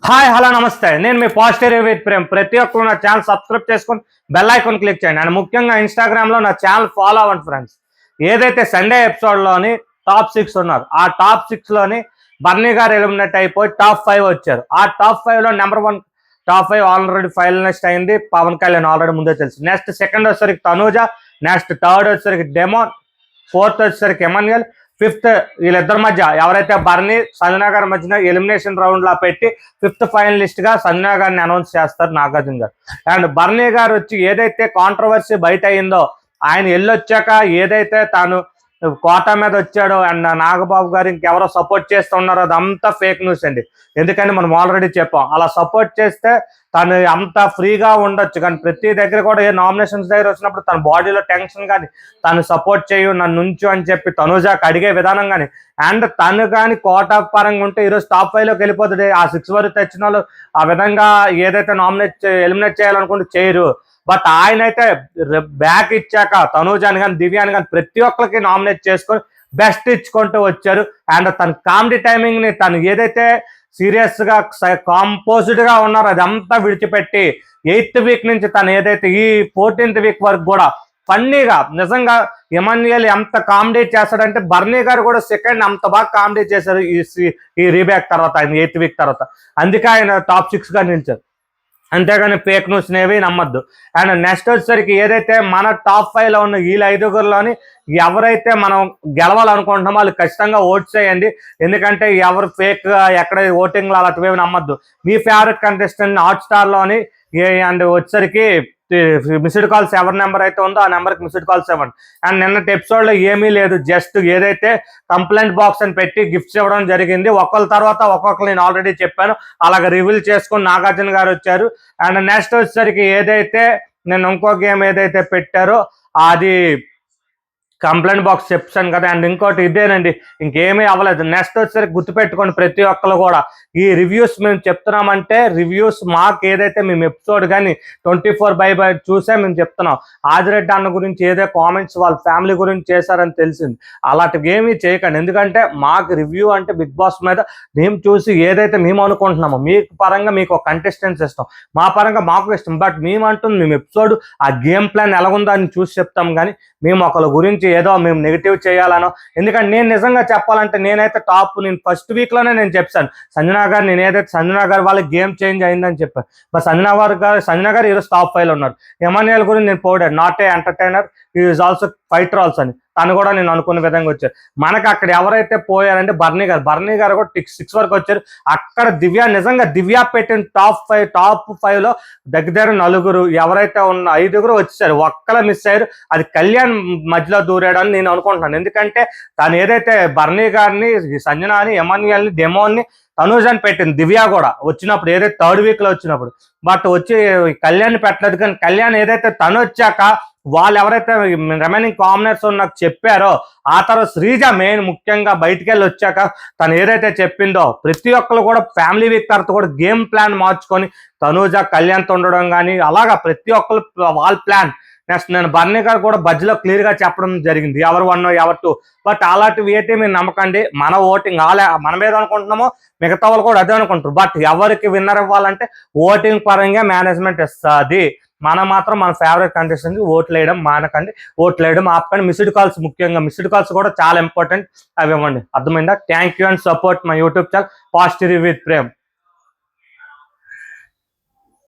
Hi hello నమస్తే, నేను మీ positive with Prem. ప్రతి ఒక్కరు నా ఛానల్ సబ్స్క్రైబ్ చేసుకొని బెల్ ఐకాన్ క్లిక్ చేయండి. అండ్ ముఖ్యంగా ఇన్స్టాగ్రామ్లో నా ఛానల్ ఫాలో అవ్వండి ఫ్రెండ్స్. ఏదైతే సండే ఎపిసోడ్లోని టాప్ 6 ఉన్నారు, ఆ టాప్ 6లోని బర్నీ గారు ఎలిమినేట్ అయిపోయి టాప్ 5 వచ్చారు. ఆ టాప్ 5లో నెంబర్ 1 టాప్ 5 ఆల్రెడీ ఫైనలిస్ట్ అయింది పవన్ కళ్యాణ్, ఆల్రెడీ ముందే తెలుసు. నెక్స్ట్ సెకండ్ వచ్చేసరికి తనూజ, నెక్స్ట్ థర్డ్ వచ్చేసరికి డెమోన్, ఫోర్త్ వచ్చేసరికి ఎమాన్యుయల్, ఫిఫ్త్ వీళ్ళిద్దరి మధ్య ఎవరైతే బర్నీ సంజనా గారి మధ్యన ఎలిమినేషన్ రౌండ్ లా పెట్టి ఫిఫ్త్ ఫైనలిస్ట్ గా సంజనా గారిని అనౌన్స్ చేస్తారు నాగార్జున గారు. అండ్ బర్నీ గారు వచ్చి ఏదైతే కాంట్రవర్సీ బయట అయిందో, ఆయన వెళ్ళొచ్చాక ఏదైతే తాను కోట మీద వచ్చాడో అండ్ నాగబాబు గారు ఇంకెవరో సపోర్ట్ చేస్తున్నారో అదంతా ఫేక్ న్యూస్ అండి. ఎందుకంటే మనం ఆల్రెడీ చెప్పాం, అలా సపోర్ట్ చేస్తే తను అంత ఫ్రీగా ఉండొచ్చు, కానీ ప్రతి దగ్గర కూడా ఏ నామినేషన్స్ దగ్గర వచ్చినప్పుడు తన బాడీలో టెన్షన్ కానీ తను సపోర్ట్ చేయు నన్ను ఉంచు అని చెప్పి తనుజాకి అడిగే విధానం కానీ, అండ్ తను కానీ కోట పరంగా ఉంటే ఈరోజు టాప్ 5లోకి వెళ్ళిపోతుంది. ఆ 6 వరకు తెచ్చిన వాళ్ళు ఆ విధంగా ఏదైతే ఎలిమినేట్ చేయాలనుకుంటే చేయరు. బట్ ఆయన అయితే బ్యాక్ ఇచ్చాక తనూజాని కానీ దివ్యాని కానీ ప్రతి ఒక్కరికి నామినేట్ చేసుకొని బెస్ట్ ఇచ్చుకుంటూ వచ్చారు. అండ్ తన కామెడీ టైమింగ్ ని తను ఏదైతే సీరియస్ గా కాంపోజ్డ్ గా ఉన్నారో అదంతా విడిచిపెట్టి 8th వీక్ నుంచి తను ఏదైతే ఈ 14th వీక్ వరకు కూడా ఫన్నీగా నిజంగా ఎమాన్యుయల్ ఎంత కామెడీ చేస్తాడంటే బర్నీ గారు కూడా సెకండ్ అంత బాగా కామెడీ చేశారు ఈ రీబ్యాక్ తర్వాత, ఆయన 8th వీక్ తర్వాత. అందుకే ఆయన టాప్ 6 గా నిలిచారు. అంతేగాని ఫేక్ న్యూస్ నేవి నమ్మద్దు. అండ్ నెక్స్ట్ వచ్చేసరికి ఏదైతే మన టాప్ 5లో ఉన్న వీళ్ళ 5గురిలోని ఎవరైతే మనం గెలవాలనుకుంటున్నామో వాళ్ళు ఖచ్చితంగా ఓట్ చేయండి. ఎందుకంటే ఎవరు ఫేక్ ఎక్కడ ఓటింగ్లో అలాంటివి నమ్మద్దు. మీ ఫేవరెట్ కంటెస్టెంట్ హాట్స్టార్లోని అండ్ వచ్చేసరికి మిస్డ్ కాల్స్ ఎవరి నెంబర్ అయితే ఉందో ఆ నెంబర్కి మిస్డ్ కాల్స్ ఇవ్వండి. అండ్ నిన్నటి ఎపిసోడ్లో ఏమీ లేదు, జస్ట్ ఏదైతే కంప్లైంట్ బాక్స్ అని పెట్టి గిఫ్ట్స్ ఇవ్వడం జరిగింది. ఒకళ్ళ తర్వాత ఒక్కొక్కరు నేను ఆల్రెడీ చెప్పాను, అలాగ రివీల్ చేసుకుని నాగార్జున గారు వచ్చారు. అండ్ నెక్స్ట్ వచ్చేసరికి ఏదైతే నేను ఇంకో గేమ్ ఏదైతే పెట్టారో అది కంప్లైంట్ బాక్స్ చెప్పాను కదా. అండ్ ఇంకోటి ఇదేనండి, ఇంకేమీ అవ్వలేదు. నెక్స్ట్ వచ్చేసరికి గుర్తుపెట్టుకోండి ప్రతి ఒక్కరు కూడా, ఈ రివ్యూస్ మేము చెప్తున్నామంటే రివ్యూస్ మాకు ఏదైతే మేము ఎపిసోడ్ కానీ 24/7 చూసే మేము చెప్తున్నాం. ఆదిరెడ్డి అన్న గురించి ఏదో కామెంట్స్ వాళ్ళ ఫ్యామిలీ గురించి చేశారని తెలిసింది, అలాంటివి ఏమీ చేయకండి. ఎందుకంటే మాకు రివ్యూ అంటే బిగ్ బాస్ మీద మేము చూసి ఏదైతే మేము అనుకుంటున్నామో, మీకు పరంగా మీకు ఒక కంటెస్టెంట్స్ ఇష్టం, మా పరంగా మాకు ఇష్టం. బట్ మేము అంటుంది మేము ఎపిసోడ్ ఆ గేమ్ ప్లాన్ ఎలాగుందో అని చూసి చెప్తాం, కానీ మేము ఒకళ్ళ గురించి ఏదో మేము నెగిటివ్ చేయాలనో. ఎందుకంటే నేను నిజంగా చెప్పాలంటే నేనైతే నేను ఫస్ట్ వీక్లోనే నేను చెప్పాను సంజనా గారు, నేను ఏదైతే సంజనా గారు వాళ్ళకి గేమ్ చేంజ్ అయిందని చెప్పాను. బట్ సంజనా గారు ఈరోజు టాప్ 5లో ఉన్నారు. ఎమాన్యుయల్ గురించి నేను పోడాను, not a entertainer, is also fighter also అని తను కూడా నేను అనుకున్న విధంగా వచ్చారు. మనకు అక్కడ ఎవరైతే పోయారంటే బర్నీ గారు కూడా 6 వరకు వచ్చారు. అక్కడ నిజంగా దివ్య పెట్టిన టాప్ 5లో దగ్గర 4 ఎవరైతే ఉన్న 5 వచ్చేసారు, ఒక్కలా మిస్ అయ్యారు. అది కళ్యాణ్ మధ్యలో దూరాడు అని నేను అనుకుంటున్నాను. ఎందుకంటే తను ఏదైతే బర్నీ గారిని, సంజనాని, ఎమాన్యుయల్ని, డెమోన్ని, తనూజాని పెట్టింది దివ్య కూడా వచ్చినప్పుడు ఏదైతే 3rd వీక్లో వచ్చినప్పుడు. బట్ వచ్చి కళ్యాణ్ పెట్టలేదు. కానీ కళ్యాణ్ ఏదైతే తను వచ్చాక వాళ్ళు ఎవరైతే రిమైనింగ్ కామనర్స్ నాకు చెప్పారో ఆ తర్వాత శ్రీజ మెయిన్ ముఖ్యంగా బయటికి వెళ్ళి వచ్చాక తను ఏదైతే చెప్పిందో ప్రతి ఒక్కరు కూడా ఫ్యామిలీ వీక్ తర్వాత కూడా గేమ్ ప్లాన్ మార్చుకొని తనూజ కళ్యాణ్తో ఉండడం కానీ అలాగా ప్రతి ఒక్కరు వాళ్ళ ప్లాన్. నెక్స్ట్ నేను బర్నీ గారు కూడా బడ్జెట్లో క్లియర్గా చెప్పడం జరిగింది ఎవరు 1 ఎవరు 2. బట్ అలాంటివి అయితే మీరు నమ్మకండి. మన ఓటింగ్ మన మీద అనుకుంటున్నామో మిగతా వాళ్ళు కూడా అదే అనుకుంటారు. బట్ ఎవరికి విన్నర్ ఇవ్వాలంటే ఓటింగ్ పరంగా మేనేజ్మెంట్ ఇస్తుంది. మనం మాత్రం మన ఫేవరెట్ కంటెస్టెంట్కి ఓట్లు వేయడం మానకండి, ఓట్లు వేయడం ఆపకండి. మిస్డ్ కాల్స్, ముఖ్యంగా మిస్డ్ కాల్స్ కూడా చాలా ఇంపార్టెంట్, అవి ఇవ్వండి. అర్థమైందా? Thank you and support my YouTube channel positive with Prem.